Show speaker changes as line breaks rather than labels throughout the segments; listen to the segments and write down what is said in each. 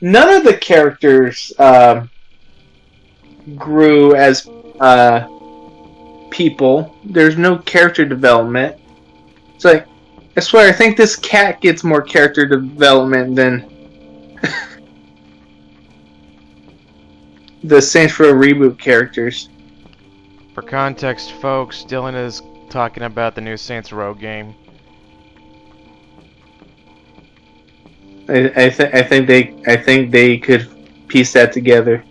none of the characters grew as people. There's no character development. It's like, I swear, I think this cat gets more character development than the Saints Row reboot characters.
For context, folks, Dylan is talking about the new Saints Row game.
I think they could piece that together.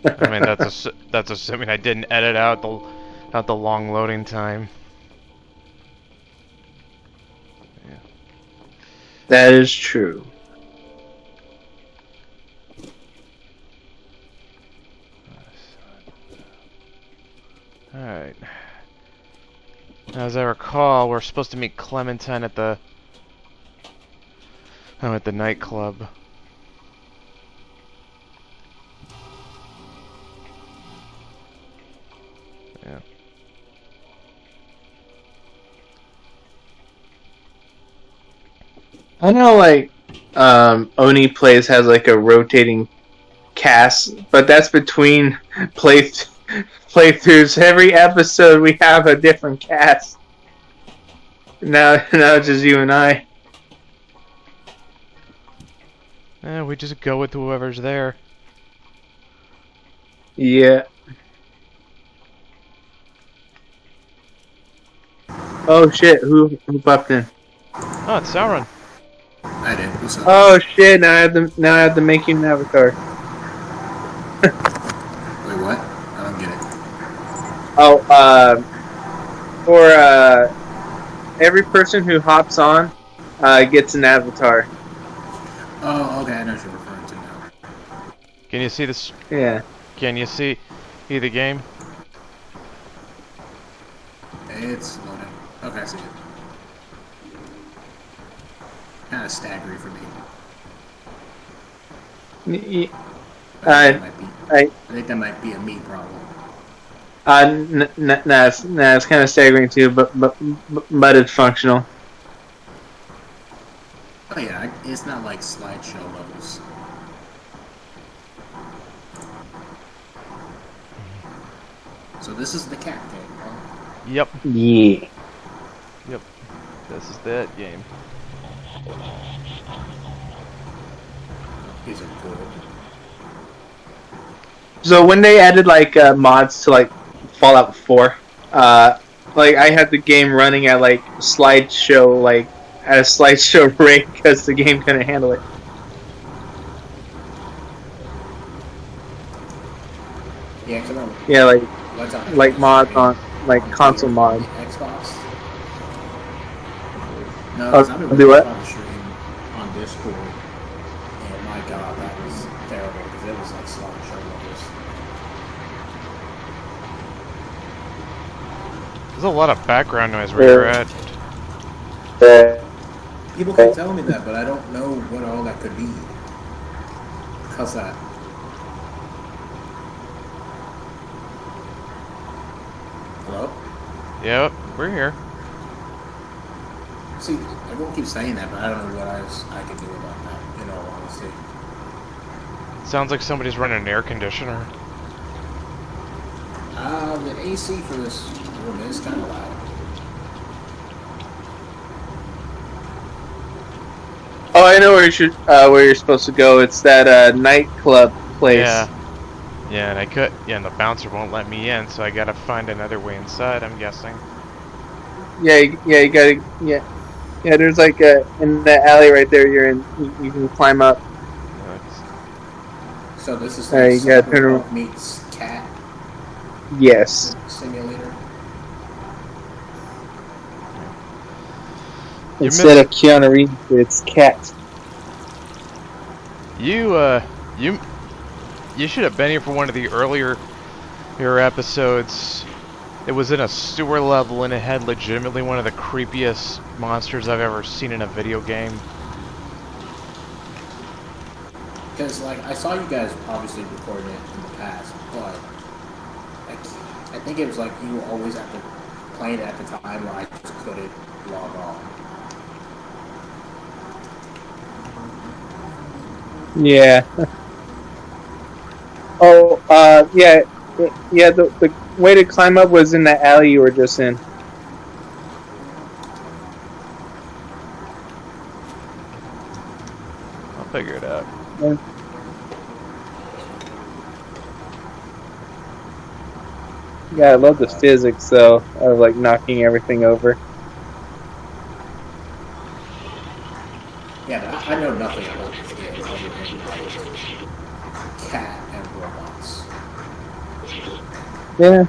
I mean, that's assuming I didn't edit out the long loading time. Yeah.
That is true.
Alright. As I recall, we're supposed to meet Clementine at the nightclub. Yeah.
I know, like, Oni Plays has like a rotating cast, but that's between playthroughs. Every episode we have a different cast. Now it's just you and I.
We just go with whoever's there.
Yeah. Oh shit! Who popped in?
Oh, it's Sauron.
I did. What's up?
Oh shit! Now I have to make you an avatar.
Wait, what? I don't get it.
Oh, for every person who hops on, gets an avatar.
Oh, okay. I know what you're referring to now.
Can you see this?
Yeah.
Can you see the game?
It's loading. Okay, I see it. Kind of staggery for me. I think that might be a me problem.
It's kind of staggering too, but it's functional.
Oh yeah, it's not like slideshow levels. So this is the cat game, huh?
Yep.
Yeah.
Yep. This is that game.
These are good.
So when they added like mods to like Fallout 4, like I had the game running at like slideshow, like at a slideshow rate because the game couldn't handle it.
Yeah, come on.
Yeah, like mods on like console mod.
Xbox. No,
Oh,
because I've been
do what?
on the stream on Discord, and my god, that was terrible because it was like slideshow levels.
There's a lot of background noise where you're at.
People keep telling me that, but I don't know what all that could be. How's that? Hello?
Yep, we're here.
See, everyone keeps saying that, but I don't know what else I can do about that, in all honesty.
Sounds like somebody's running an air conditioner.
The AC for this room is kind of loud.
Oh, I know where you're supposed to go. It's that nightclub place.
Yeah. Yeah, and the bouncer won't let me in, so I gotta find another way inside, I'm guessing.
You gotta, yeah. There's like in the alley right there. You're in. You can climb up.
So this is
You gotta turn around.
meets cat
Yes.
simulator.
Instead of Keanu Reeves, it's Cat.
You should have been here for one of the earlier episodes. It was in a sewer level and it had legitimately one of the creepiest monsters I've ever seen in a video game.
Because, like, I saw you guys obviously recording it in the past, but I think it was like you were always at the playing at the time where I just couldn't log on.
Yeah. Oh, yeah, yeah. The way to climb up was in that alley you were just in.
I'll figure it out.
Yeah. Yeah, I love the physics though of like knocking everything over.
Yeah, but I know nothing about this game other than like cat and robots.
Yeah.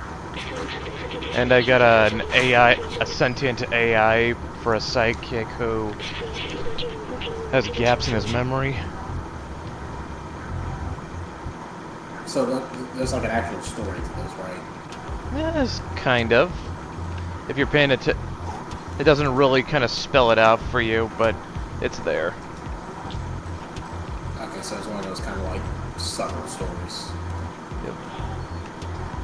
And I got a sentient AI for a sidekick who has gaps in his memory.
So there's like an actual story to this, right?
Yes, kind of. If you're paying attention, it doesn't really kind of spell it out for you, but it's there.
Okay, so it's one of those kind of like subtle stories.
Yep.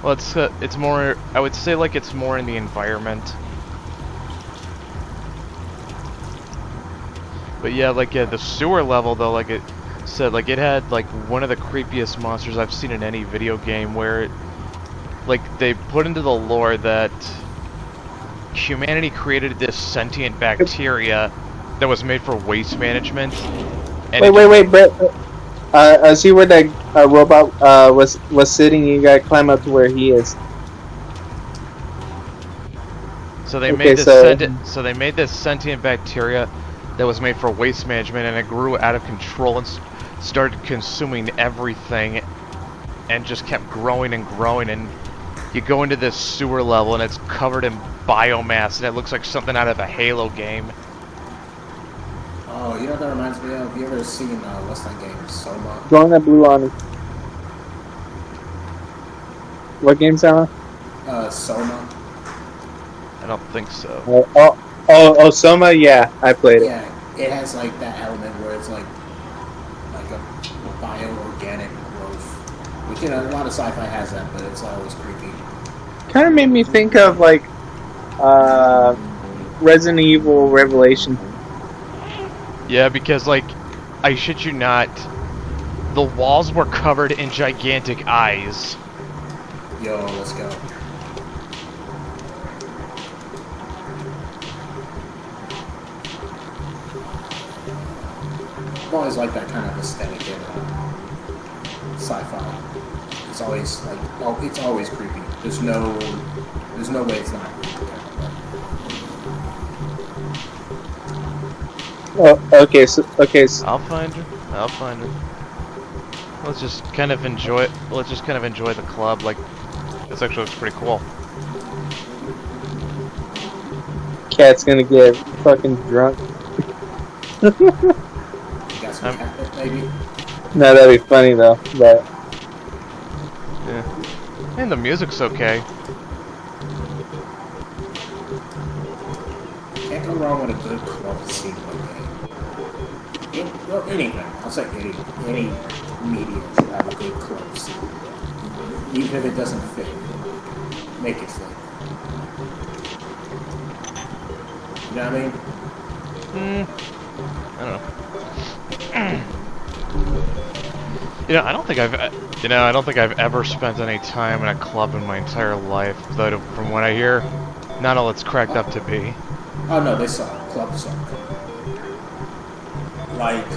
Well, it's more. I would say like it's more in the environment. But yeah, like the sewer level though, like it said, like it had like one of the creepiest monsters I've seen in any video game, where it, like they put into the lore that humanity created this sentient bacteria that was made for waste management. And
Wait, Brett. I see where that robot was sitting. You gotta climb up to where he is.
So they
Okay,
made this
so-
so they made this sentient bacteria that was made for waste management, and it grew out of control and started consuming everything, and just kept growing and growing. And you go into this sewer level, and it's covered in biomass, and it looks like something out of a Halo game.
Oh, you know what that reminds me of? Have you ever seen what's that game? Soma?
Going that blue on. What game's that on?
Soma.
I don't think so.
Oh, Soma. Yeah, I played it.
Yeah, it has like that element where it's like a bio-organic growth. Which, you know, a lot of sci-fi has that, but it's always creepy.
Kind of made me think of like Resident Evil Revelation.
Yeah, because like, I shit you not, the walls were covered in gigantic eyes.
Yo, let's go. I've always liked that kind of aesthetic in sci-fi. It's always like, oh, it's always creepy. There's no way it's not creepy.
Oh, okay. So
I'll find her. I'll find her. Let's just kind of enjoy. Let's just kind of enjoy the club. Like, this actually looks pretty cool.
Cat's gonna get fucking drunk.
You got some cat, maybe?
No, that'd be funny though. But
Yeah. And the music's okay.
Can't go wrong with a good club scene like that. Well, anything. I'll say any media should have a good club scene. Even if it doesn't fit, make it fit. You know what I mean?
I don't know. I don't think I've ever spent any time in a club in my entire life. Though, from what I hear, not all it's cracked up to be.
Oh no, they suck. Clubs suck. Like,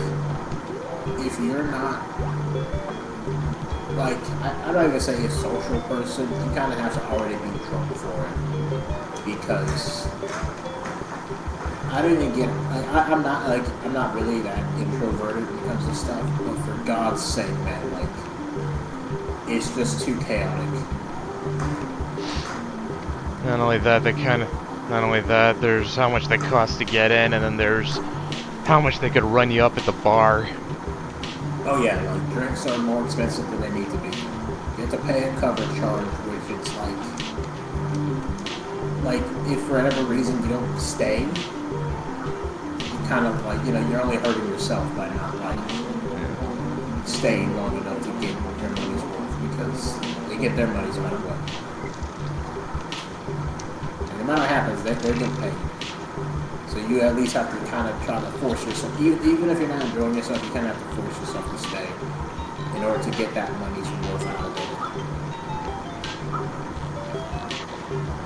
if you're not, like, I don't even say a social person, you kind of have to already be drunk for it. Because I don't even get, like, I'm not really that introverted when it comes to stuff, but for God's sake, man, like, it's just too chaotic.
Not only that, there's how much they cost to get in, and then there's how much they could run you up at the bar.
Oh yeah, like, drinks are more expensive than they need to be. You have to pay a cover charge, which it's like, if for whatever reason you don't stay, you kind of like, you know, you're only hurting yourself by not like staying long enough to get your money's worth, because they get their money's no matter what. And no matter what happens, they're getting paid. So So you at least have to kind of try to force yourself, even if you're not enjoying yourself, you kind of have to force yourself to stay in order to get that money's worth out of it.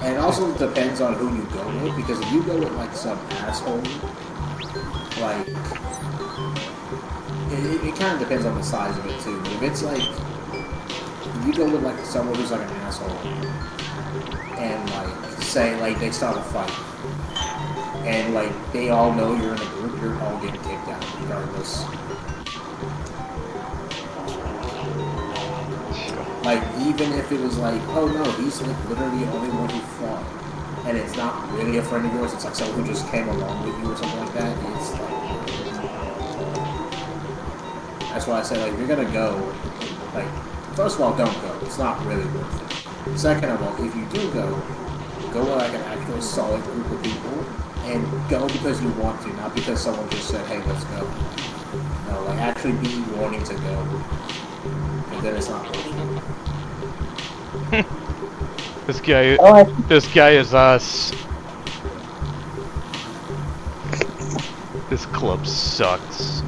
And it also depends on who you go with, because if you go with like some asshole, like it kind of depends on the size of it too. But if it's like if you go with like someone who's like an asshole, and like say like they start a fight, and like they all know you're in a group, you're all getting kicked out regardless. Like, even if it was like, oh no, he's like literally the only one who fought, and it's not really a friend of yours, it's like someone who just came along with you or something like that, it's like... That's why I say, like, if you're gonna go, like, first of all, don't go. It's not really worth it. Second of all, if you do go with like an actual solid group of people, and go because you want to, not because someone just said, hey, let's go. No, like, actually be wanting to go. And then it's not worth it.
This guy is us. This club sucks.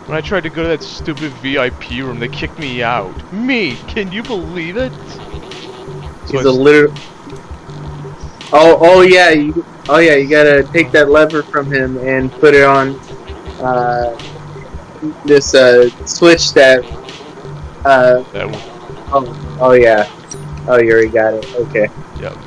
When I tried to go to that stupid VIP room, they kicked me out. Me, can you believe it? So
He's a literal. Oh yeah, you gotta take that lever from him and put it on this switch that. Oh yeah. Oh, you already got it. Okay.
Yep.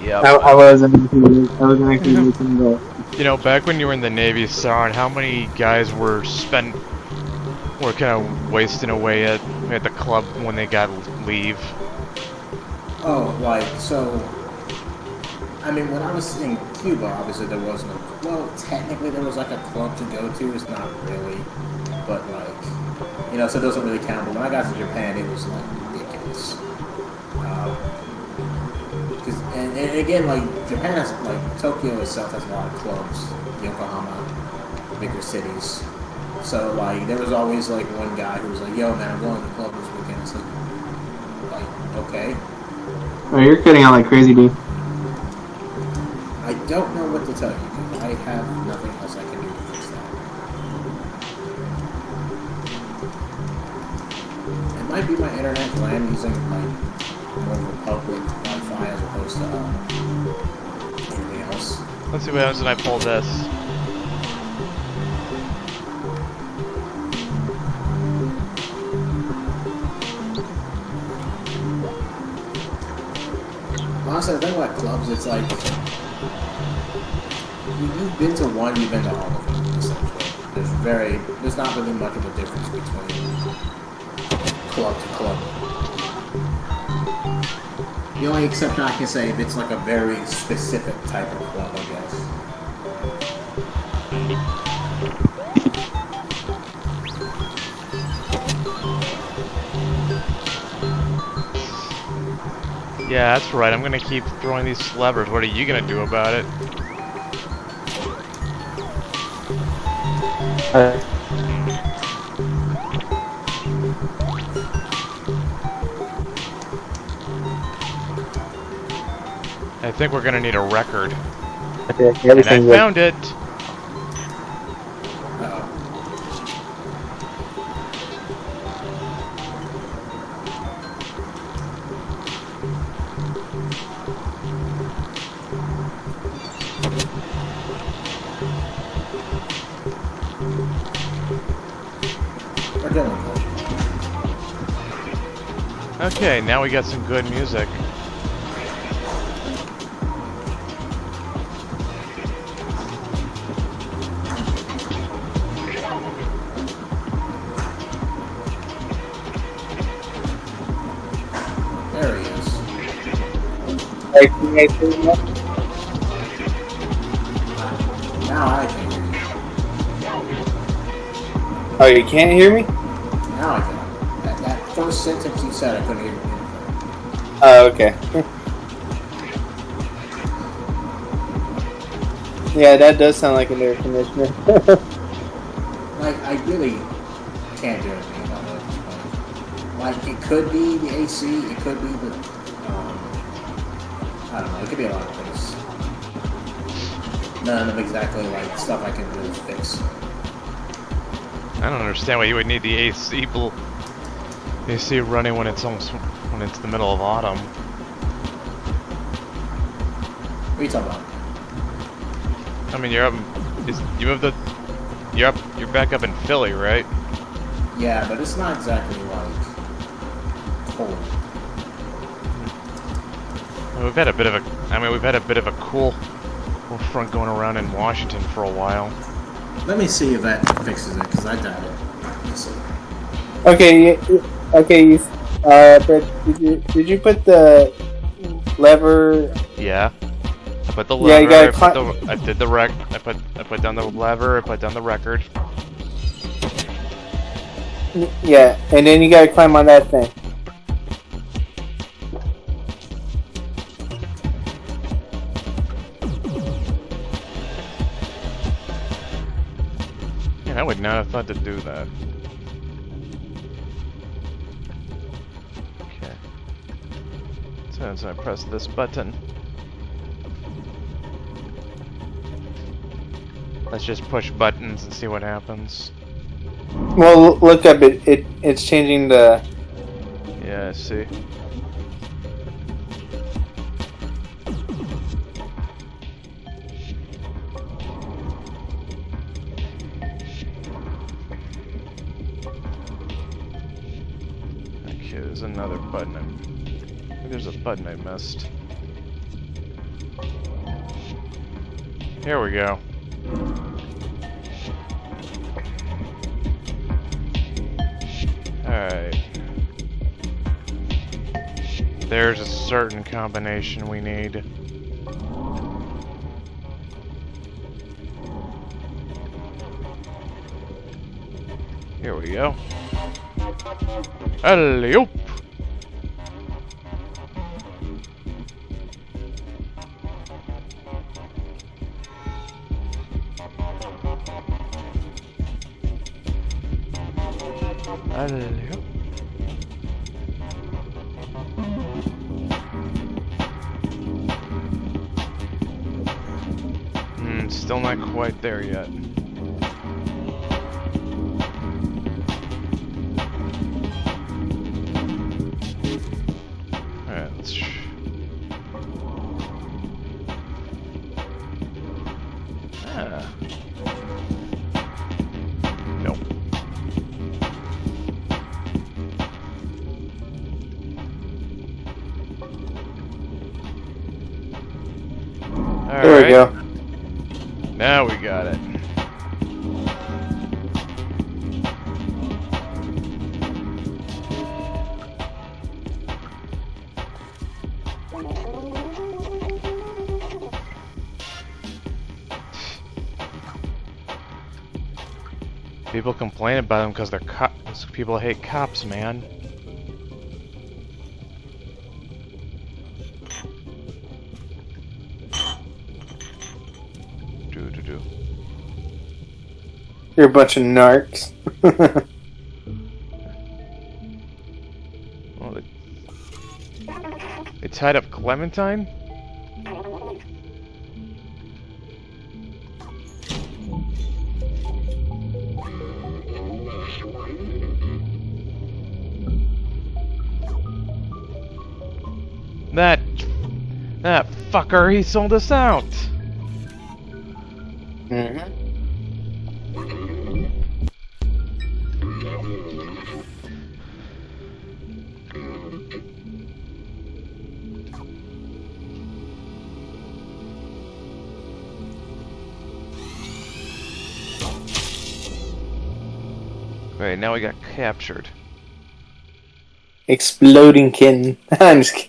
Yep.
I wasn't actually making the.
You know, back when you were in the Navy, Sauron, how many guys were kind of wasting away at the club when they got leave?
Oh, like, so... I mean, when I was in Cuba, obviously there was no... Well, technically there was like a club to go to, it's not really. But like, you know, so it doesn't really count. But when I got to Japan, it was like ridiculous. And again, like, Japan has, like, Tokyo itself has a lot of clubs, Yokohama, bigger cities. So, like, there was always, like, one guy who was like, yo, man, I'm going to the club this weekend. It's like, okay.
Oh, you're cutting out like crazy, dude.
I don't know what to tell you, dude. I have nothing else I can do to fix that. It might be my internet, because I am using, like, more of a public Wi-Fi as opposed to anything else.
Let's see what happens when I pull this.
Honestly, the thing about clubs, it's like you've been to one, you've been to all of them. Essentially, there's not really much of a difference between club to club. The only exception I can say, if it's like a very specific type of club, I guess.
Yeah, that's right. I'm gonna keep throwing these levers. What are you gonna do about it? I think we're gonna need a record.
Okay,
And I found it! Okay, now we got some good music.
There he is. Now I can hear you.
Oh, you can't hear me?
Now I can. That first sentence you said, I couldn't hear you.
Oh, okay. Yeah, that does sound like an air conditioner.
Like, I really can't do anything about it. Like, it could be the AC, it could be the, I don't know, it could be a lot of things. none of exactly like stuff I can really fix.
I don't understand why you would need the AC running when it's the middle of autumn.
What are you talking about?
I mean, you're back up in Philly, right?
Yeah, but it's not exactly like cold.
We've had a bit of a cool front going around in Washington for a while.
Let me see if that fixes it, because I doubt it. Let's see.
Okay, okay. Brett, did you put the lever?
Yeah. I put the
Yeah, you
lever.
gotta
I put down the lever. I put down the record.
Yeah, and then you gotta climb on that thing.
Yeah, I would not have thought to do that. Okay. So I press this button. Let's just push buttons and see what happens.
Well, look up. It's changing the.
Yeah, I see. Okay, there's another button. I think there's a button I missed. Here we go. Alright. There's a certain combination we need. Here we go. Alley-oop! Alley-oop. Still not quite there yet. Alright, let's... Nope.
There we go.
Now we got it. People complain about them because they're cops. People hate cops, man.
You're a bunch of narcs.
Well, they tied up Clementine? That fucker, he sold us out!
Mm-hmm.
Wait, now we got captured.
Exploding kitten. I'm just kidding.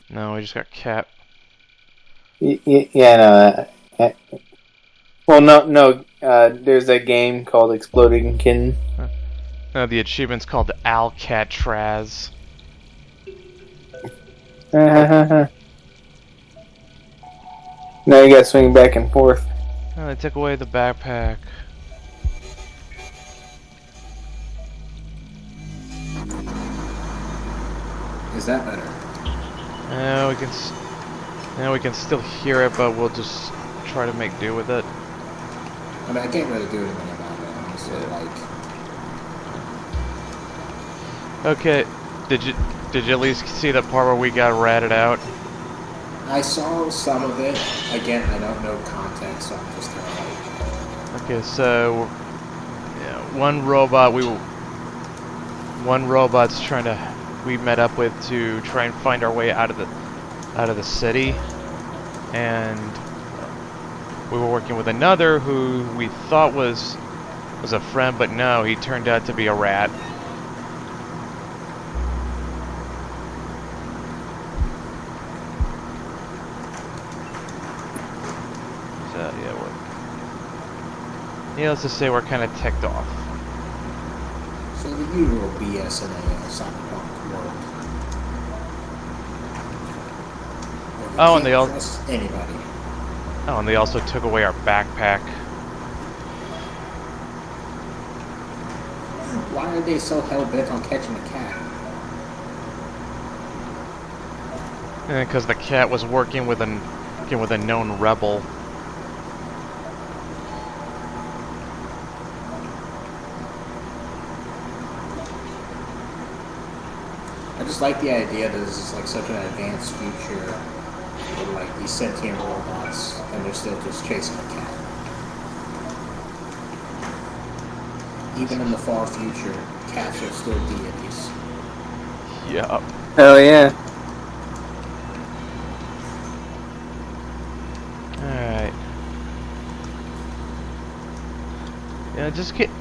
No, we just got cap.
Yeah, no. Well, no. There's a game called Exploding Kitten.
No, the achievement's called Alcatraz.
Now you gotta swing back and forth.
Oh, they took away the backpack.
Is that better?
Now we can still hear it, but we'll just try to make do with it.
I mean, I can't really do anything about it, honestly. Like,
Okay, did you at least see the part where we got ratted out?
I saw some of it. Again, I don't know context, so I'm just kind of like.
Okay, so yeah, one robot's we met up with to try and find our way out of the city, and we were working with another who we thought was a friend, but no, he turned out to be a rat. So yeah, let's just say we're kind of ticked off.
So the usual BS in a cyberpunk world.
Oh, and they all.
Trust anybody.
Oh, and they also took away our backpack.
Why are they so hell-bent on catching a cat?
Because the cat was working with a known rebel.
I just like the idea that this is like such an advanced future with like these sentient robots and they're still just chasing a cat. Even in the far future, cats are still deities.
Yup.
Hell yeah.
Alright. Yeah,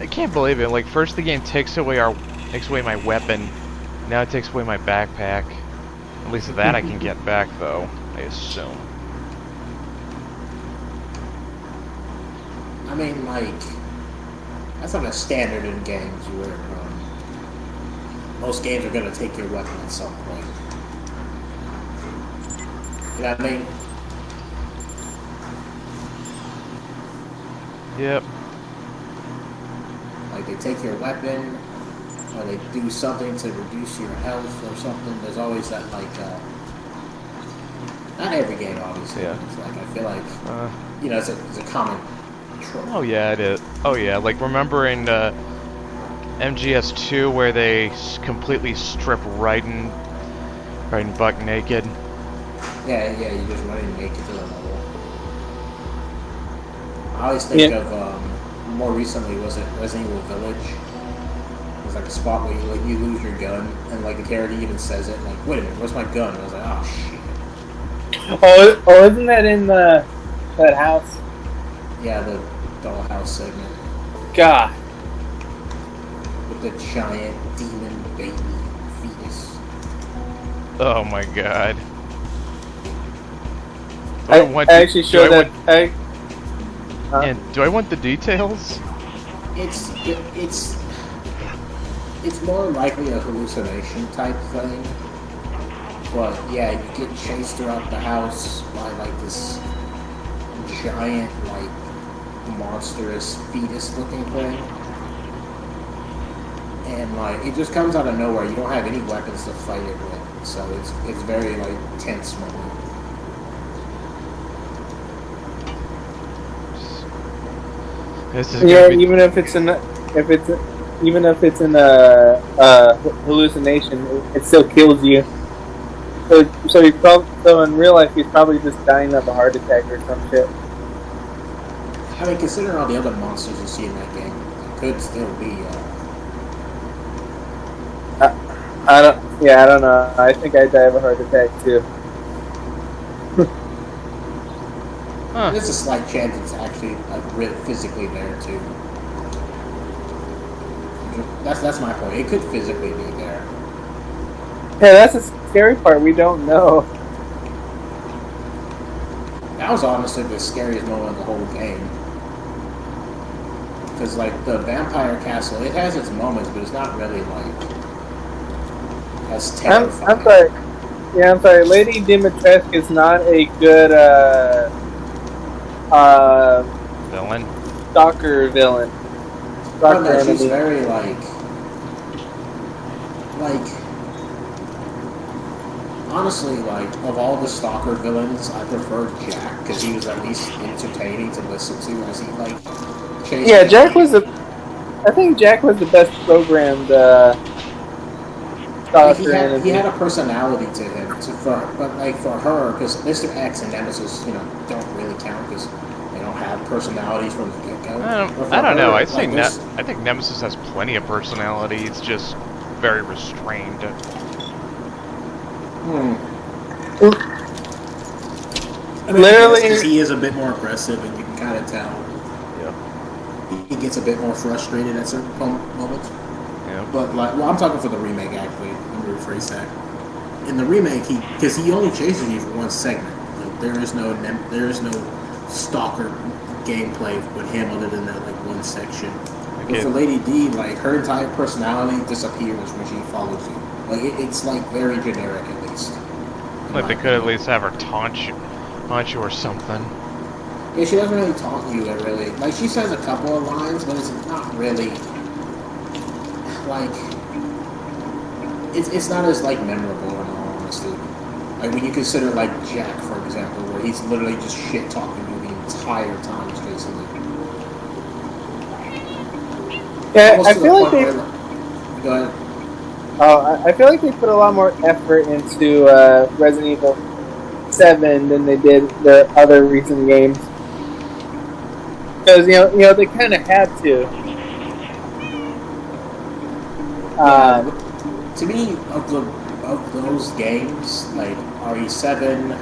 I can't believe it. Like, first the game takes away my weapon. Now it takes away my backpack. At least that I can get back, though, I assume.
I mean, like, that's not a standard in games where most games are going to take your weapon at some point. You know what I mean?
Yep.
Like, they take your weapon, or they do something to reduce your health or something. There's always that, like, not every game, obviously.
Yeah.
It's like, I feel like, you know, it's a common trope.
Oh yeah, it is. Oh yeah, like remember in MGS2 where they completely strip Raiden buck naked?
Yeah, you just run and make it to the level. I always think of, more recently, was it Resident Evil Village? There's like a spot where you lose your gun, and like the character even says it, like, wait a minute, where's my gun? And I was like, oh shit.
Oh, isn't that in that house?
Yeah, the dollhouse segment.
God.
With the giant demon baby fetus.
Oh my god.
I actually showed that.
Do I want the details?
It's more likely a hallucination type thing. But yeah, you get chased throughout the house by like this giant, like, monstrous fetus looking thing. And like it just comes out of nowhere. You don't have any weapons to fight it with. So it's very like tense moment.
Yeah, even if it's an hallucination, it still kills you. So in real life he's probably just dying of a heart attack or some shit.
I mean, considering all the other monsters you see in that game, it could still be.
I don't know. I think I'd die of a heart attack too.
Huh.
There's a slight chance it's actually like really physically there too. That's my point. It could physically be there.
Yeah, that's the scary part. We don't know.
That was honestly the scariest moment of the whole game. Because like the vampire castle, it has its moments, but it's not really like as terrifying.
I'm sorry. Yeah, I'm sorry. Lady Dimitrescu is not a good
villain.
Stalker villain.
Oh, no, she's very like honestly, like, of all the Stalker villains, I prefer Jack because he was at least entertaining to listen to as he like chased.
Yeah, Jack was the. I think Jack was the best programmed
Like
stalker
he
enemy.
had a personality to him, but like for her, because Mr. X and Nemesis, don't really count because they don't have personalities from the get go.
I don't know.
There's
I think Nemesis has plenty of personality. It's just very restrained.
I mean,
Literally,
because he is a bit more aggressive, and you can kind of tell.
Yeah.
He gets a bit more frustrated at certain moments.
Yeah.
But like, well, I'm talking for the remake actually. Let me rephrase that. In the remake, because he only chases you for one segment. Like, there is no stalker gameplay with him other than that like one section. But for Lady D, like her entire personality disappears when she follows you. Like it's like very generic at least.
Like they could at least have her taunt you or something.
Yeah, she doesn't really taunt you really. Like she says a couple of lines, but it's not really like it's not as like memorable in all honesty. Like when you consider like Jack, for example, where he's literally just shit talking you the entire time, basically.
yeah, I feel like they.
Go ahead.
Oh, I feel like they put a lot more effort into Resident Evil 7 than they did their other recent games. Because they kind of had to.
To me, of those games, like RE7,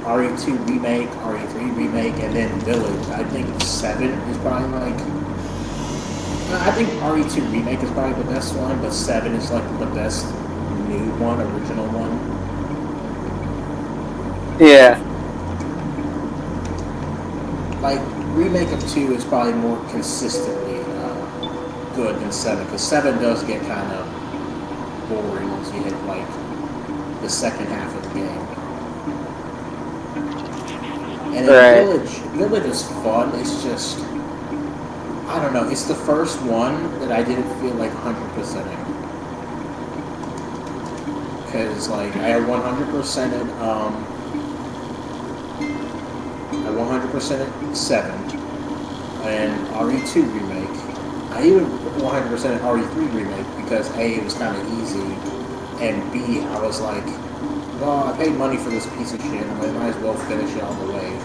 RE2 remake, RE3 remake, and then Village, I think 7 is probably like. I think RE2 remake is probably the best one, but 7 is like the best new one, original one.
Yeah.
Like remake of 2 is probably more consistently good than 7, because 7 does get kind of boring once you hit like the second half of the game. And then Village is fun. It's just, I don't know. It's the first one that I didn't feel like 100%ing. Because like I 100%ed I 100%ed 7 and RE2 remake. I even 100%ed RE3 remake because A, it was kind of easy, and B, I was like, well, I paid money for this piece of shit, I might as well finish it all the way.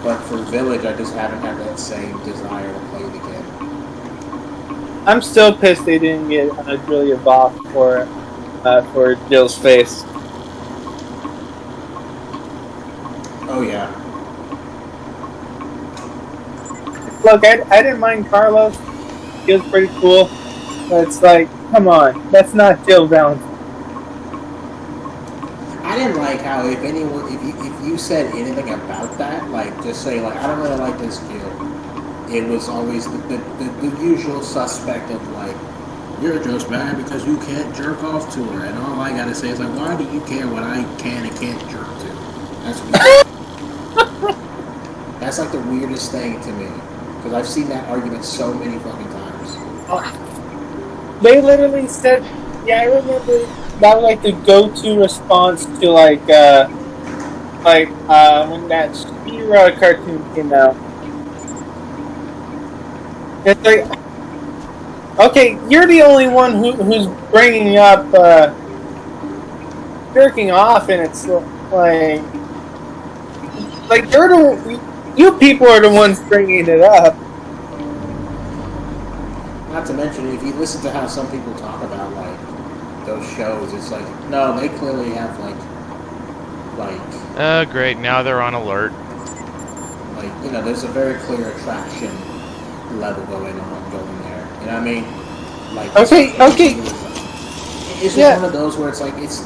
But for Village, I just haven't had that same desire to play it again.
I'm still pissed they didn't get Julia Voss for Jill's face.
Oh yeah.
Look, I didn't mind Carlos. He was pretty cool. But it's like, come on, that's not Jill Valentine.
I didn't like how if you said anything about that, like just say like I don't really like this Jill, it was always the usual suspect of like you're just mad because you can't jerk off to her, and all I gotta say is like why do you care what I can and can't jerk to? That's weird. That's like the weirdest thing to me because I've seen that argument so many fucking times.
They literally said, yeah, I remember that was like the go-to response to like when that She-Ra cartoon came out. It's like, okay, you're the only one who's bringing up jerking off, and it's like you people are the ones bringing it up.
Not to mention, if you listen to how some people talk about like those shows, it's like no, they clearly have like.
Great! Now they're on alert.
Like there's a very clear attraction level going there. You know what I mean? Like
okay.
It's just one of those where it's like it's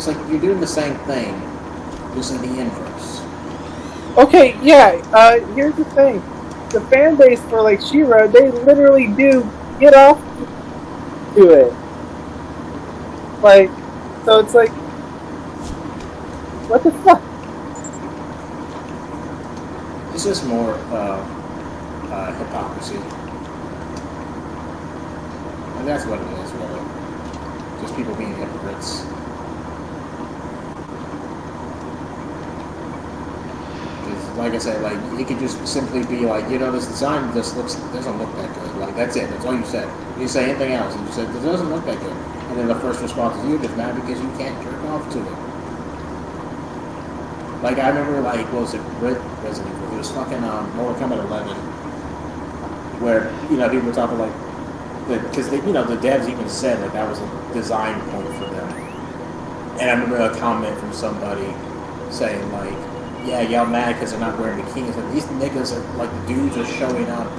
like you're doing the same thing, just in the inverse.
Okay, yeah. Here's the thing: the fan base for like She-Ra, they literally do get off to it. Like, so it's like, what the fuck?
It's just more hypocrisy. And that's what it is, really. Just people being hypocrites. Like I said, like it could just simply be like, this design just doesn't look that good. Like that's it. That's all you said. You didn't say anything else. You said it doesn't look that good. And then the first response is you're just mad because you can't jerk off to it. Like I remember, like what was it, Resident Evil? It was fucking Mortal Kombat 11, where people were talking like, because the devs even said that was a design point for them. And I remember a comment from somebody saying like, yeah, y'all mad because they're not wearing bikinis. And these niggas are like, the dudes are showing up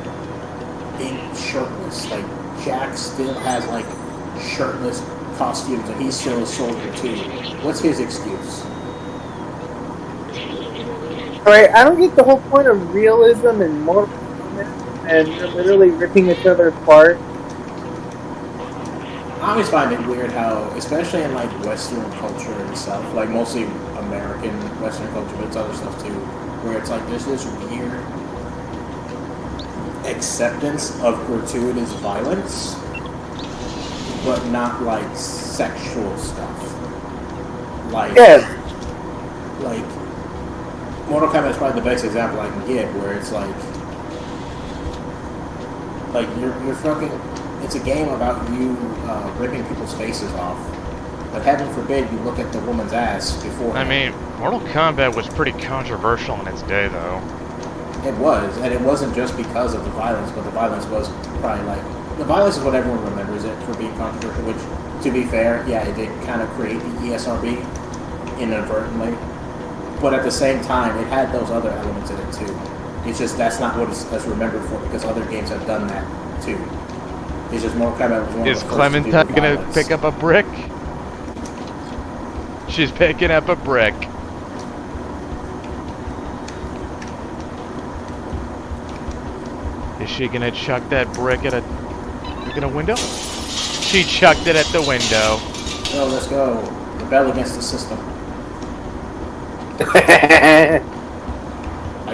in shirtless. Like Jack still has like shirtless costumes, and he's still a soldier too. What's his excuse?
Alright, I don't get the whole point of realism and Mortal Kombat, and they're literally ripping each other apart.
I always find it weird how, especially in like Western culture itself, like mostly American Western culture, but it's other stuff too, where it's like there's this weird acceptance of gratuitous violence, but not like sexual stuff. Like, like Mortal Kombat is probably the best example I can give, where it's like you're fucking. It's a game about you ripping people's faces off. But heaven forbid you look at the woman's ass before.
I mean, Mortal Kombat was pretty controversial in its day, though.
It was, and it wasn't just because of the violence, but the violence was probably like... The violence is what everyone remembers it for being controversial, which, to be fair, yeah, it did kind of create the ESRB inadvertently. But at the same time, it had those other elements in it, too. It's just that's not what it's remembered for, because other games have done that, too. It's just Mortal Kombat was one of the first to do the
Clementine gonna
violence.
pick up a brick? She's picking up a brick. Is she gonna chuck that brick at a window? She chucked it at the window.
Oh, let's go. Rebel against the system. I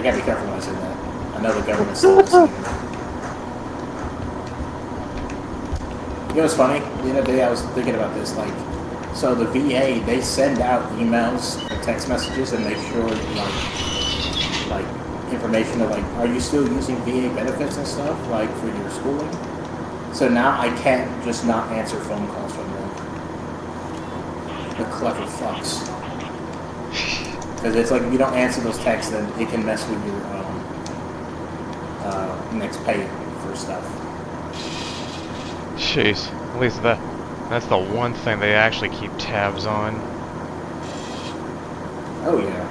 gotta be careful when I say that. I know the government's still listening. You know what's funny? The other day I was thinking about this, like, so the VA, they send out emails and text messages and make sure, like information of, like, are you still using VA benefits and stuff, like, for your schooling? So now I can't just not answer phone calls from them. The clever fucks. Because it's like, if you don't answer those texts, then it can mess with your next pay for stuff.
Jeez, at least that's the one thing they actually keep tabs on.
Oh yeah.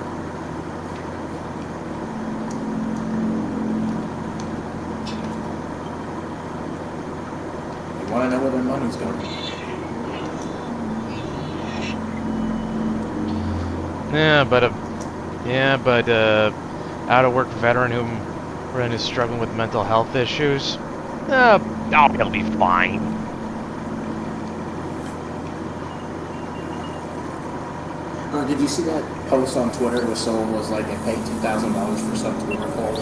They want to know where their money's going.
But out-of-work veteran who is struggling with mental health issues. He'll be fine.
Did you see that post on Twitter where someone was like, I paid $2,000 for some Twitter poll?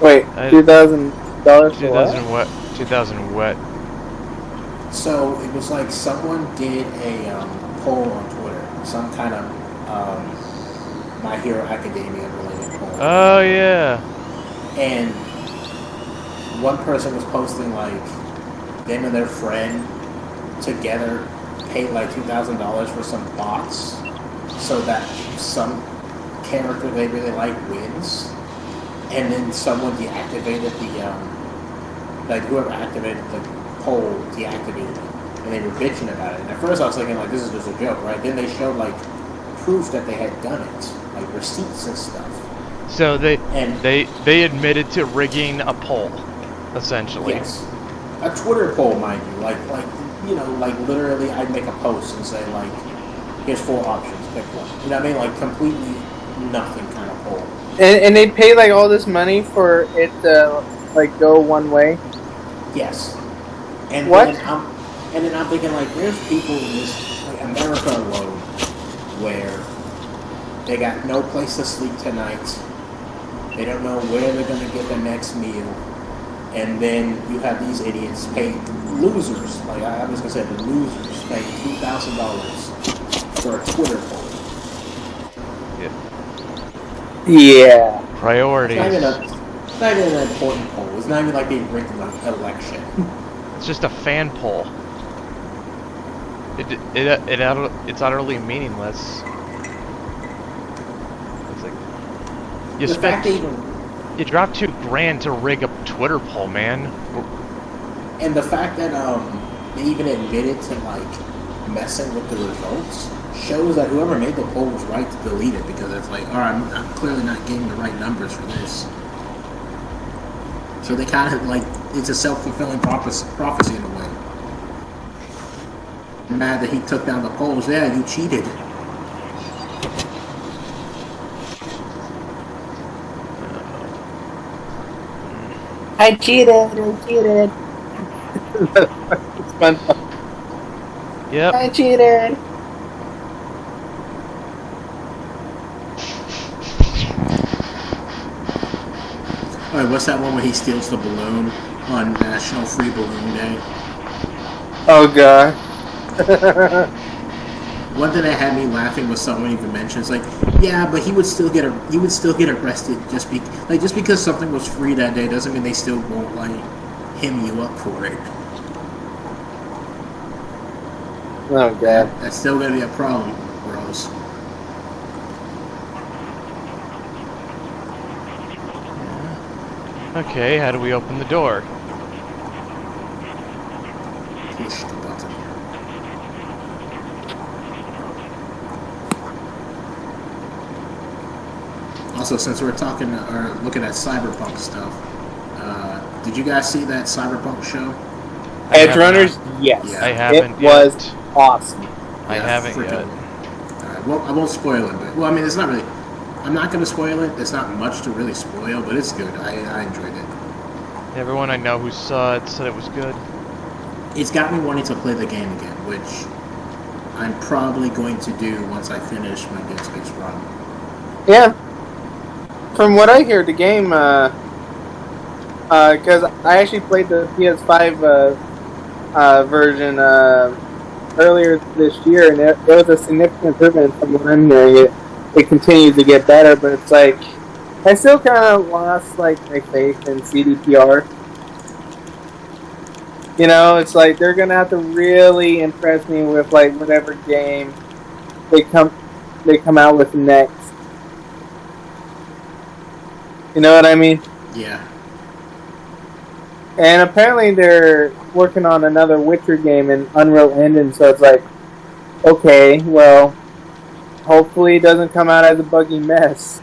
Wait, $2,000 for what?
2,000 what?
So it was like someone did a poll on Twitter, some kind of My Hero Academia related poll.
Oh yeah.
And one person was posting like them and their friend together paid like $2,000 for some bots so that some character they really like wins, and then someone deactivated the like whoever activated the poll deactivated it, and they were bitching about it. And at first I was thinking like this is just a joke, right? Then they showed like proof that they had done it, like receipts and stuff.
So they admitted to rigging a poll, essentially.
Yes, a Twitter poll, mind you, like literally I'd make a post and say like, here's 4 options, pick one. You know what I mean? Like completely nothing kind of poll.
And they pay like all this money for it to like go one way.
Yes. And
what?
Then I'm thinking like, there's people in this like America alone where they got no place to sleep tonight. They don't know where they're going to get their next meal. And then you have these idiots pay losers, like I was going to say, the losers pay $2,000 for a Twitter poll.
Yeah.
Priorities.
It's not even an important poll. It's not even like they rigged an election.
It's just a fan poll. It's utterly meaningless. It's like you dropped $2,000 to rig a Twitter poll, man.
And the fact that they even admitted to like messing with the results shows that whoever made the poll was right to delete it, because it's like, alright, I'm clearly not getting the right numbers for this. So they kind of like, it's a self-fulfilling prophecy in a way. I'm mad that he took down the polls. Yeah, you cheated.
I cheated. It's fun.
Yep.
I cheated.
Alright, what's that one where he steals the balloon on National Free Balloon Day?
Oh god.
One thing that had me laughing was someone even mentions like, yeah, but he would still get arrested just because something was free that day doesn't mean they still won't like hem you up for it.
Oh god.
That's still gonna be a problem, bros.
Okay, how do we open the door?
Push the button. Also, since we're talking or looking at cyberpunk stuff, did you guys see that cyberpunk show?
Edge Runners, yes.
Yeah.
I haven't
It was
yet.
awesome.
I haven't yet.
Alright, well, I won't spoil it, but I mean, it's not really. I'm not going to spoil it. There's not much to really spoil, but it's good. I enjoyed it.
Everyone I know who saw it said it was good.
It's got me wanting to play the game again, which I'm probably going to do once I finish my Dead Space run.
Yeah. From what I hear, the game, because I actually played the PS5 version earlier this year, and it was a significant improvement from what I'm hearing. It continues to get better, but it's like I still kind of lost like my faith in CDPR. You know, it's like they're gonna have to really impress me with like whatever game they come out with next. You know what I mean?
Yeah.
And apparently they're working on another Witcher game in Unreal Engine, so it's like, okay, well, hopefully it doesn't come out as a buggy mess.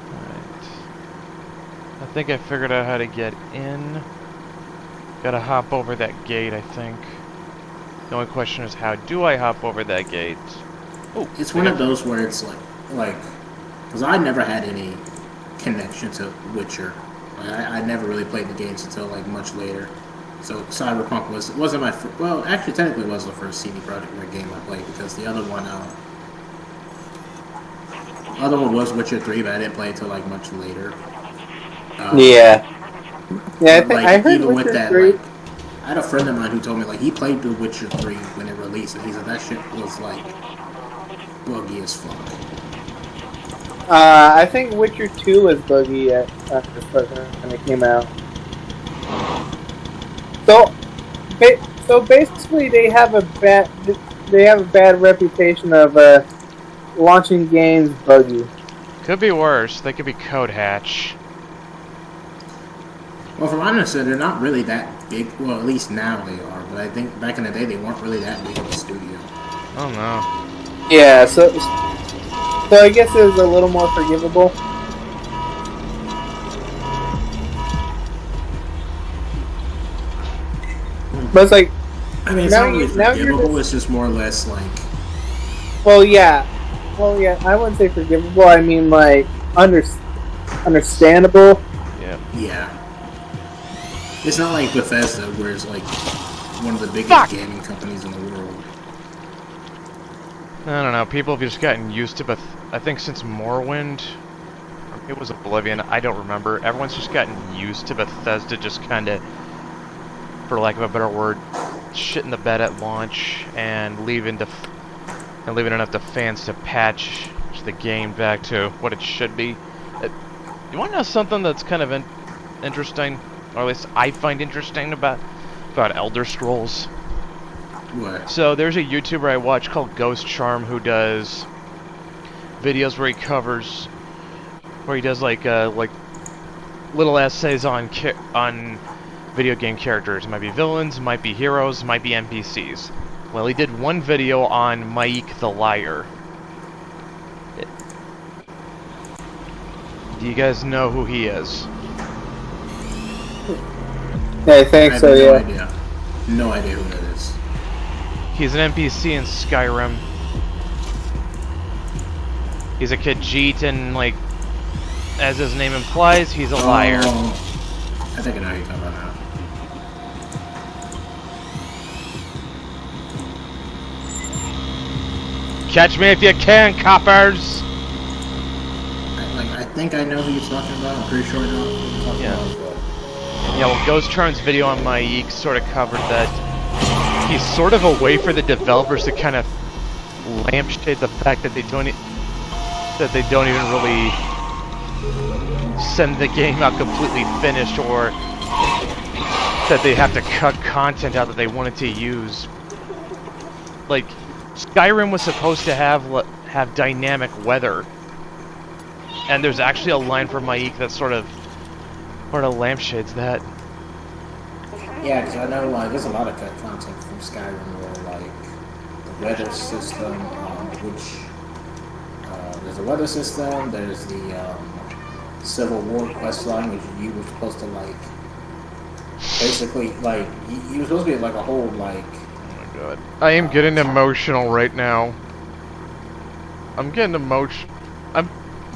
Alright. I think I figured out how to get in. Gotta hop over that gate, I think. The only question is, how do I hop over that gate? Oh,
It's one of those where it's like, because I never had any connection to Witcher. I never really played the games until like much later. So Cyberpunk wasn't my well, actually technically it was the first CD Projekt Red game I played, because the other one was Witcher 3, but I didn't play it until like much later.
Yeah, I think
like,
I heard
even
Witcher
with that,
3.
like, I had a friend of mine who told me like he played The Witcher 3 when it released, and he said that shit was like buggy as fuck.
I think Witcher 2 was buggy when it came out. So basically, they have a bad reputation of launching games buggy.
could be worse. They could be code hatch.
Well, from what I understand, they're not really that big. Well, at least now they are. But I think back in the day, they weren't really that big of a studio.
Oh no.
Yeah, so I guess it was a little more forgivable. But it's like,
I mean, it's
Now
not really
you- now you're
forgivable.
just-
It's just more or less like
well, yeah, I wouldn't say forgivable. I mean, like, understandable.
Yeah.
yeah. It's not like Bethesda, where it's like one of the biggest
Fuck!
gaming companies in the world.
I don't know. People have just gotten used to, but I think since Morrowind, or it was Oblivion. I don't remember. Everyone's just gotten used to Bethesda, just kind of, for lack of a better word, shit in the bed at launch and leaving it up to fans to patch the game back to what it should be. You want to know something that's kind of interesting, or at least I find interesting about Elder Scrolls?
What?
So there's a YouTuber I watch called Ghost Charm who does videos where he does like little essays on video game characters. It might be villains, might be heroes, might be NPCs. Well, he did one video on Mike the Liar. Do you guys know who he is?
Yeah, I think
I have
so.
no
Yeah.
idea. No idea who that is.
He's an NPC in Skyrim. He's a Khajiit, and like, as his name implies, he's a liar.
Oh, I think I know who you're talking about now.
Catch me if you can, coppers!
I think I know who you're talking about. I'm pretty sure I know who you're talking
Yeah.
about.
Yeah, well, Ghost Charm's video on my Eek sort of covered that. He's sort of a way for the developers to kind of lampshade the fact that they don't even really send the game out completely finished, or that they have to cut content out that they wanted to use. Like, Skyrim was supposed to have dynamic weather, and there's actually a line from Mike that sort of lampshades that.
Yeah, because I know there's a lot of cut content from Skyrim where the weather system, there's a weather system, there's the Civil War quest line, which you were supposed to basically you were supposed to be like a whole
Oh my god. I am getting emotional right now. I'm getting emotional.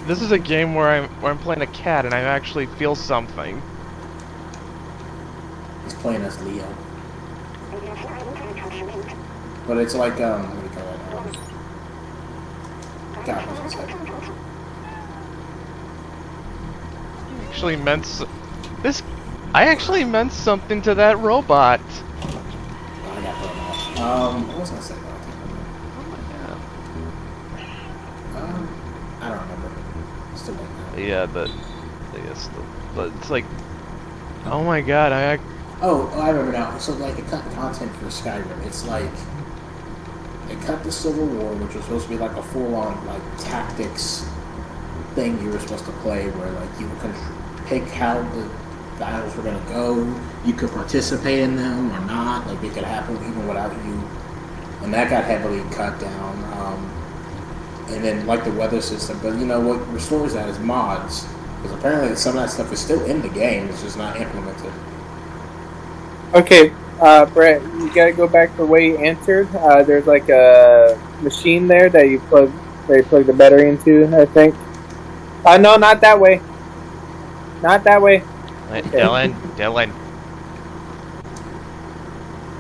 This is a game where I'm playing a cat and I actually feel something.
He's playing as Leo. But it's like, what do you call it? God, what's it say?
I actually meant something to that robot.
Oh, I got thrown off. What was I gonna say about it? I don't remember. Still don't know.
Yeah, but it's like, oh my god,
Oh, I remember now. So, it cut content for Skyrim. It's like, it cut the Civil War, which was supposed to be like a full-on, tactics thing you were supposed to play, where, you could pick how the battles were going to go. You could participate in them or not. It could happen even without you. And that got heavily cut down. And then, the weather system. But, what restores that is mods. Because apparently some of that stuff is still in the game. It's just not implemented.
Okay, Brett, you gotta go back to the way you answered. There's a machine there that you plug the battery into, I think. No, not that way. Not that way.
Okay. Dylan.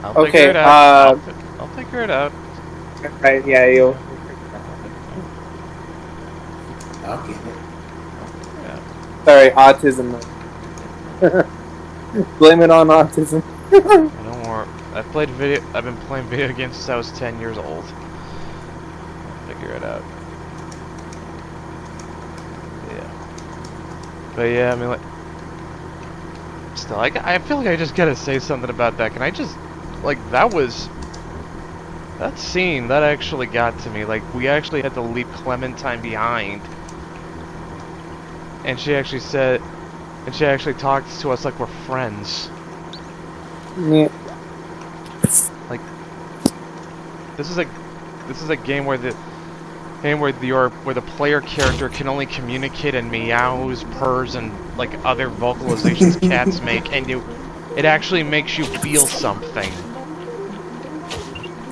I'll
Okay,
figure it out. I'll figure it out.
Right, yeah, you.
Okay.
Yeah.
Sorry, autism. Blame it on autism.
No more. I've been playing video games since I was 10 years old. I'll figure it out. Yeah. But yeah, I mean, still, I feel like I just gotta say something about that. Can I just, that scene, that actually got to me. We actually had to leave Clementine behind. And she actually talked to us like we're friends.
Yeah.
This is a game where the player character can only communicate in meows, purrs, and other vocalizations cats make, and it actually makes you feel something.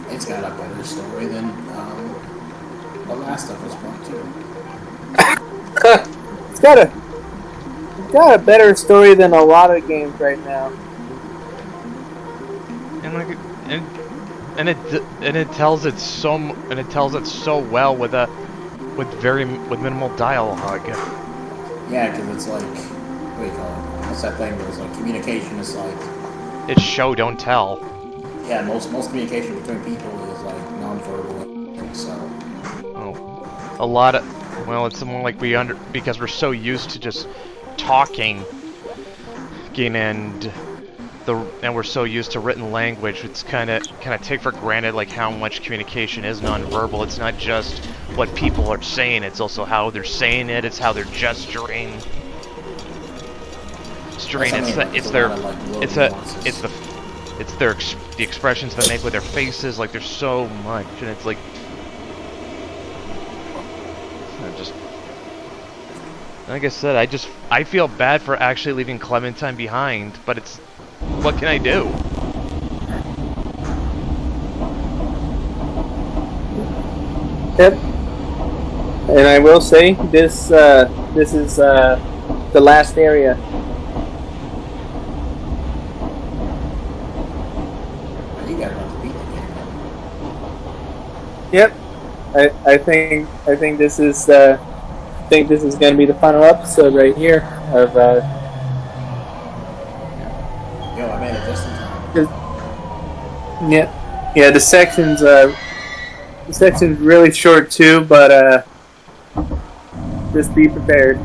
It's got a better story than The Last of Us Part 2.
It's got a better story than a lot of games right now.
And and it tells it so well with minimal dialogue.
Yeah, because it's like, what do you call it? What's that thing where it's like communication is like,
It's show don't tell.
yeah, most communication between people is like nonverbal, so.
Oh, a lot of, well, it's more like because we're so used to just talking, and we're so used to written language. It's kind of take for granted like how much communication is nonverbal. It's not just what people are saying; it's also how they're saying it. It's how they're gesturing. It's the expressions they make with their faces. Like there's so much, and it's like like I said, I feel bad for actually leaving Clementine behind, but it's what can I do?
Yep. And I will say this is the last area.
You got to beat the game.
Yep. I think this is going to be the final episode right here of
Yo, I made it just in time.
yeah, the section's really short too, but just be prepared.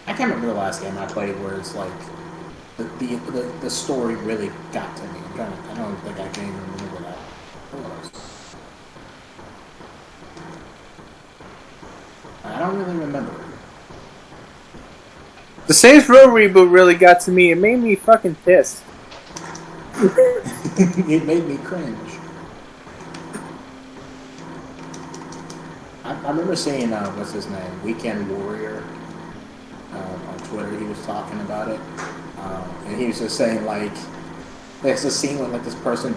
I can't remember the last game I played where it's like the story really got to me. I don't think I can even remember that. I don't really remember.
The Saints Row reboot really got to me. It made me fucking pissed.
It made me cringe. I remember seeing what's his name, Weekend Warrior, on Twitter. He was talking about it, and he was just saying like, there's a scene where like this person,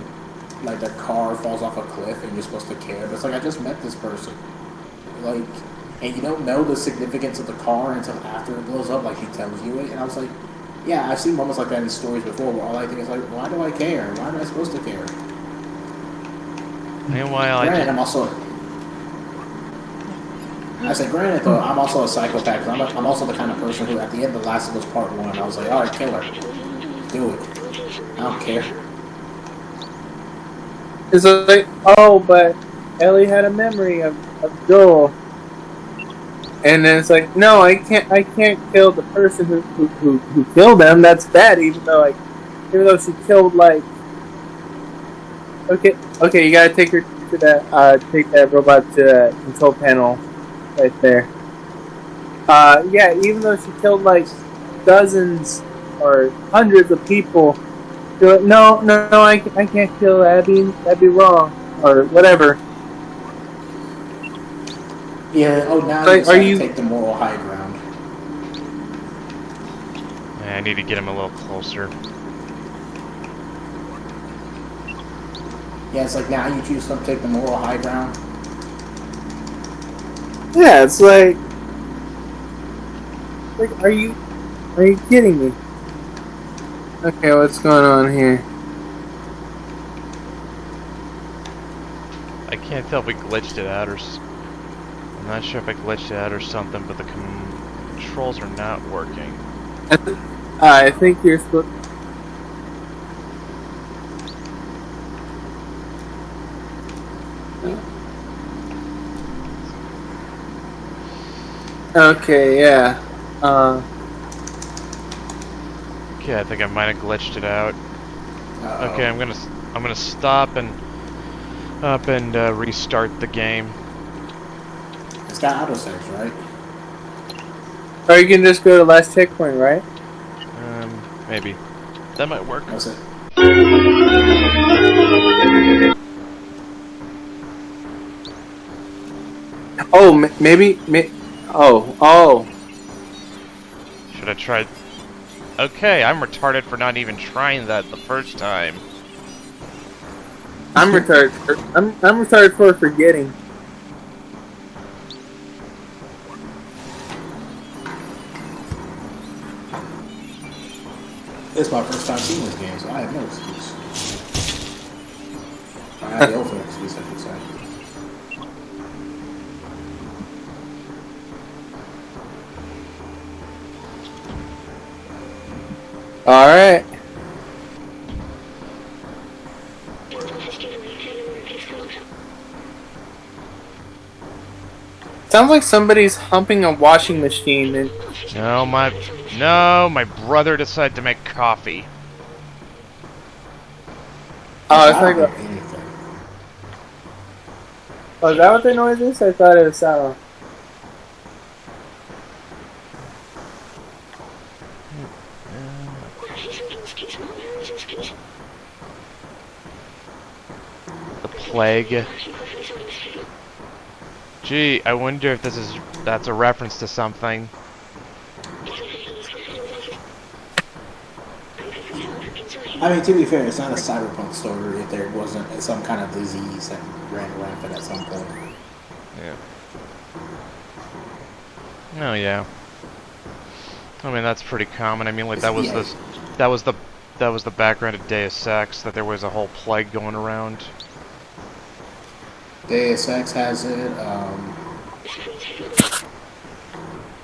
like their car falls off a cliff, and you're supposed to care, but it's like I just met this person, like, and you don't know the significance of the car until after it blows up, like he tells you it, and I was like, yeah, I've seen moments like that in stories before, where all I think is like, why do I care? Why am I supposed to care?
Meanwhile,
I'm also. I said, granted, though, I'm also a psychopath. I'm also the kind of person who, at the end of The Last of Us Part 1, I was like, alright, kill her. Do it. I don't care.
It's like, oh, but Ellie had a memory of Joel. And then it's like, no, I can't kill the person who killed them. That's bad, even though she killed, like... Okay, you gotta take her to take that robot to the control panel. Right there. Yeah, even though she killed like dozens or hundreds of people, you're like, no, I can't kill Abby. That'd be wrong, or whatever.
Yeah. Oh, now
like,
you take the moral high ground.
I need to get him a little closer.
Yeah, it's like now you choose to take the moral high ground.
Yeah, it's like, are you kidding me? Okay, what's going on here?
I can't tell if we glitched it out or... I'm not sure if I glitched it out or something, but the controls are not working.
I think you're supposed... Okay, yeah.
Okay, I think I might have glitched it out.
Uh-oh.
Okay, I'm gonna stop and restart the game.
It's got autosaves, right?
Or you can just go to last checkpoint, right?
Maybe that might work.
That's it.
Oh, maybe. Oh.
Should I try? Okay, I'm retarded for not even trying that the first time.
I'm retarded. I'm retarded for forgetting.
It's my first time seeing this game, so I have no excuse. I have the ultimate excuse, I should say.
All right. Sounds like somebody's humping a washing machine. And
No, my brother decided to make coffee.
oh, it's
I
like,
don't hear anything.
oh, is that what the noise is? I thought it was Sauron.
The plague. Gee, I wonder if that's a reference to something.
I mean, to be fair, it's not a cyberpunk story if there wasn't some kind of disease that ran rampant at some point.
Yeah. Oh yeah. I mean that's pretty common. I mean like that was the background of Deus Ex, that there was a whole plague going around.
Deus Ex has it.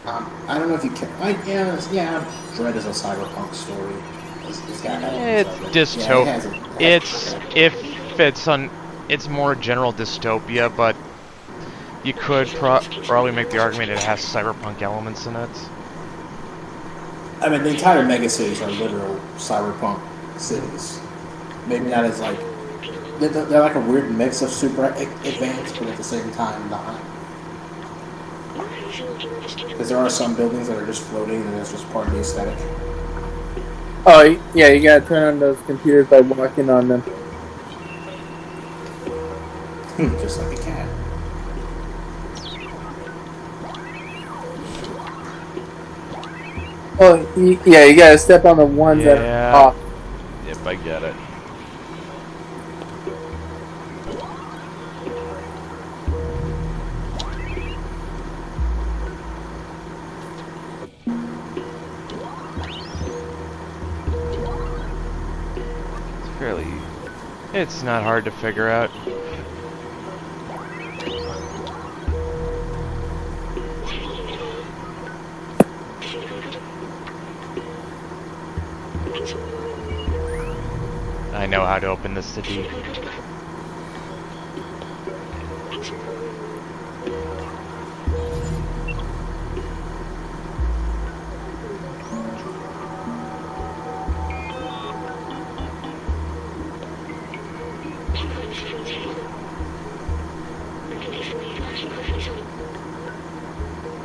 I don't know if you can. Yeah. Dread is a cyberpunk story. It's got
It's
elements of it.
dystopia.
Yeah, it has
It's more general dystopia, but you could probably make the argument it has cyberpunk elements in it.
I mean, the entire megacities are literal cyberpunk cities. Maybe not as like they're like a weird mix of super advanced, but at the same time not. Because there are some buildings that are just floating, and that's just part of the aesthetic.
Oh, yeah, you gotta turn on those computers by walking on them.
Just like a cat.
Oh, yeah, you gotta step on the ones that
Yeah.
are off.
Yep, I get it. It's not hard to figure out. I know how to open this city.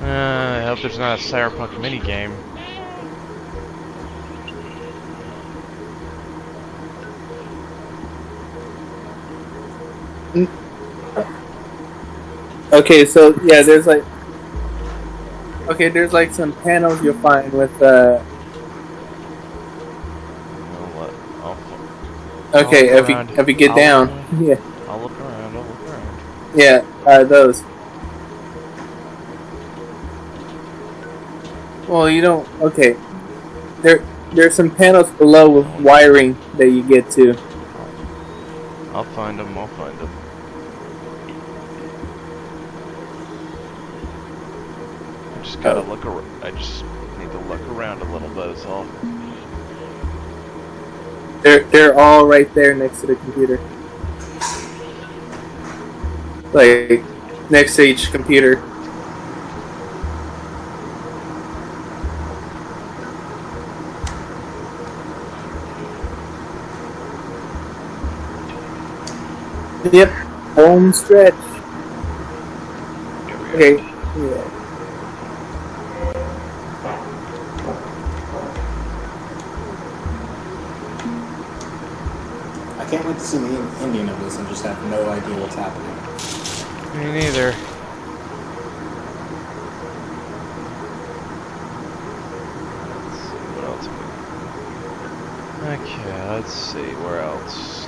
I hope there's not a cyberpunk minigame.
Okay, so yeah, there's like some panels you'll find with okay, if you get down, yeah.
I'll look around.
Yeah, those. Well, you don't. Okay, there's some panels below with wiring that you get to.
I'll find them. I just gotta look around. I just need to look around a little bit. Is all.
They're all right there next to the computer. Like next to each computer. Yep, home stretch. Okay, yeah.
I can't wait to see the ending of this and just have no idea what's happening.
Me neither. What else? Okay, let's see. Where else?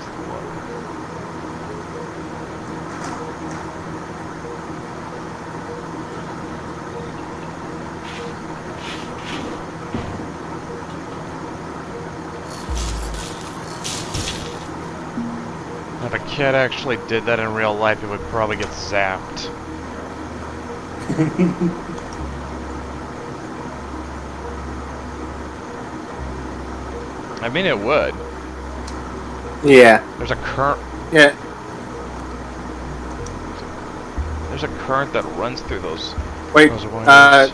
cat actually did that in real life, it would probably get zapped. I mean, it would.
Yeah.
There's a current.
Yeah.
There's a current that runs through those.
Wait.
Those wires.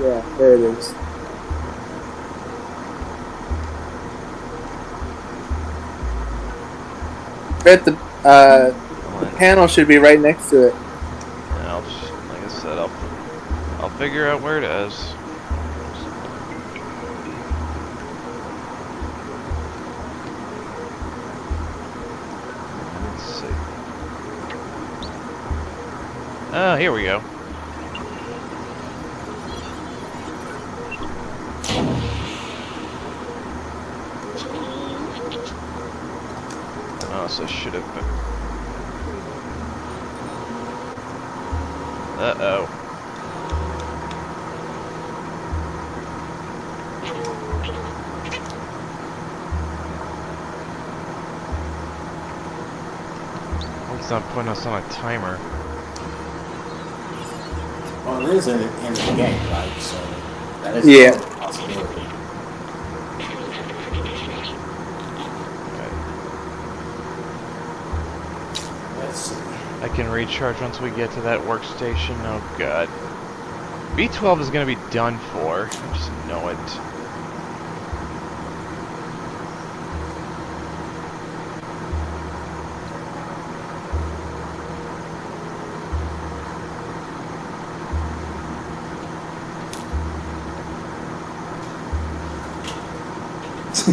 Yeah, there it is. Bet the panel should be right next to it.
Yeah, I'll just, like I said, I'll figure out where it is. Let's see. Oh, here we go. Oh, so should have been. Uh-oh. It's not putting us on a timer.
Well, it is in the game, right? So that is
Yeah.
a possibility. Let's see.
I can recharge once we get to that workstation. Oh god. B12 is gonna be done for. I just know it.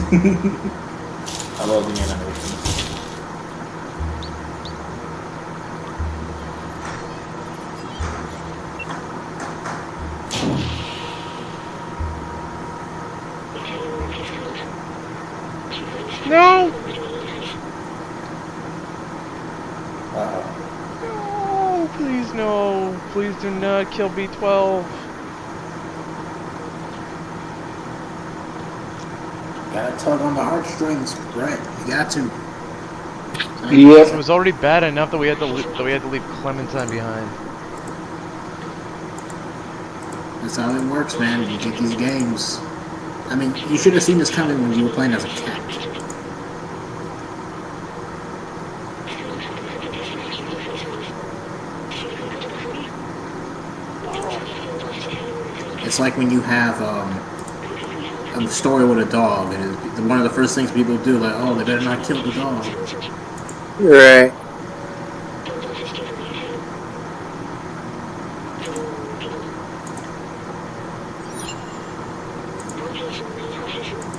I love the animation.
No! No, please no. Please do not kill B12.
Gotta tug on the heartstrings, Brett. You got to.
Yep.
It was already bad enough that we had to leave Clementine behind.
That's how it works, man. You get these games. I mean, you should have seen this coming when you were playing as a cat. It's like when you have a story with a dog, and one of the first things people do, like, oh, they better not kill the dog.
Right.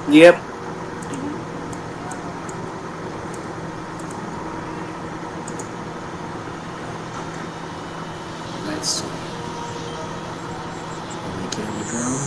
Yep.
Let's see. Let me kill the drone.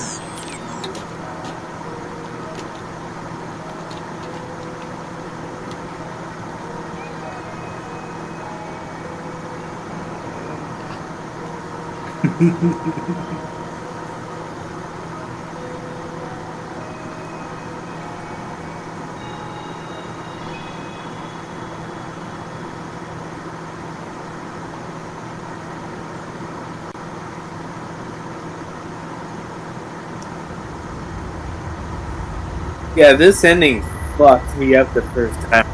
Yeah, this ending fucked me up the first time.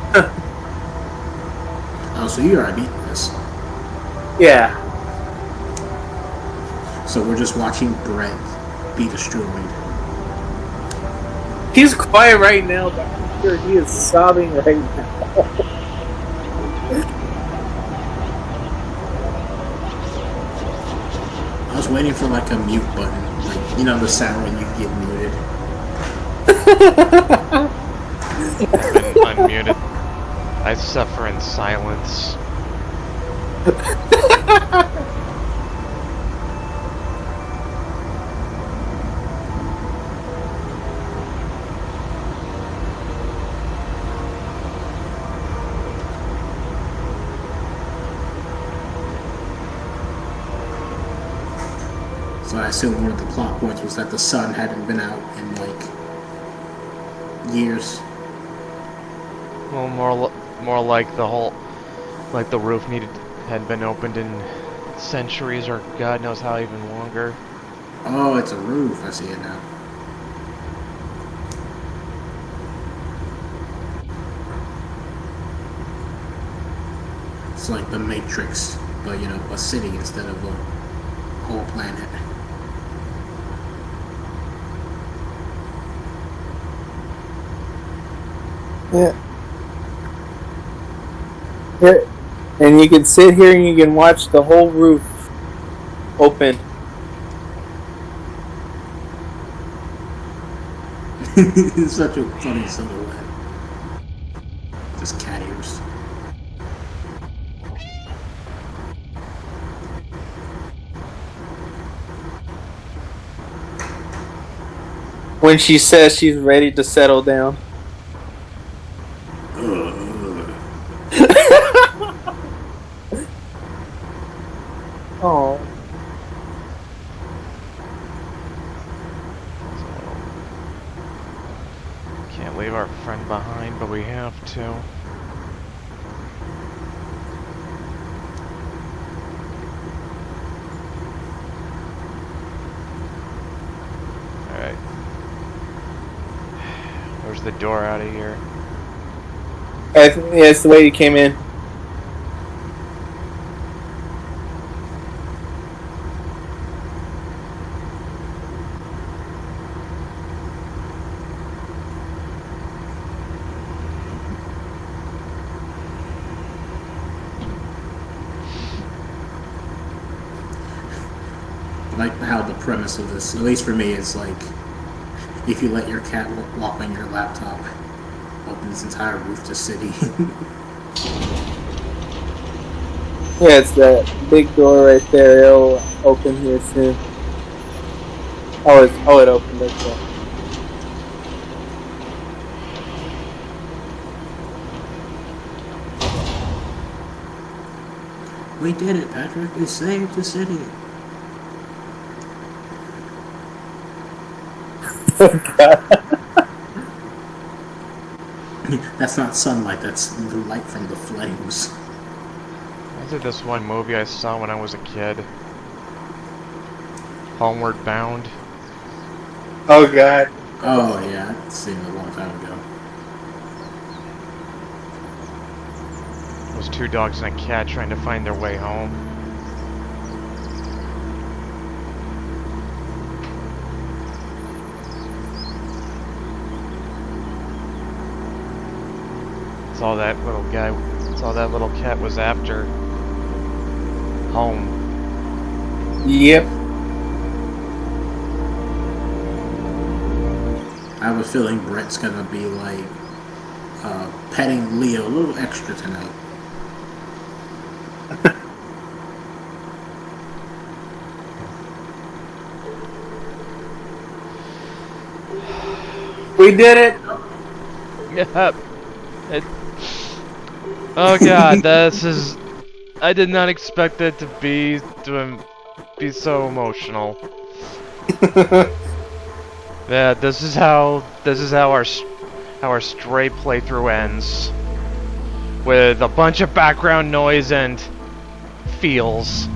Oh, so you already beat this.
Yeah.
So we're just watching Brett be destroyed.
He's quiet right now, but I'm sure he is sobbing right now.
I was waiting for like a mute button, like, you know, the sound when you get muted.
I've been unmuted. I suffer in silence.
So I assume one of the plot points was that the sun hadn't been out in like years.
Well, More like like the roof had been opened in centuries or God knows how even longer.
Oh, it's a roof. I see it now. It's like the Matrix, but a city instead of a whole planet.
Yeah. Yeah. And you can sit here and you can watch the whole roof open.
It's such a funny silhouette. Just cat ears.
When she says she's ready to settle down. Oh.
Can't leave our friend behind, but we have to. Alright. Where's the door out of here?
Yeah, it's the way you came in.
Like how the premise of this, at least for me, is like if you let your cat walk on your laptop, open this entire roof to city.
Yeah, it's that big door right there. It'll open here soon. Oh, it opened it. So.
We did it, Patrick. We saved the city.
Oh, God.
That's not sunlight, that's the light from the flames.
Was it this one movie I saw when I was a kid? Homeward Bound.
Oh, God.
Oh, yeah, I've seen it a long time ago.
It was two dogs and a cat trying to find their way home. That's all that little cat was after. Home.
Yep.
I have a feeling Brett's gonna be like petting Leo a little extra tonight.
We did it.
Yep. Oh God, this is. I did not expect it to be so emotional. Yeah, this is how our stray playthrough ends, with a bunch of background noise and feels.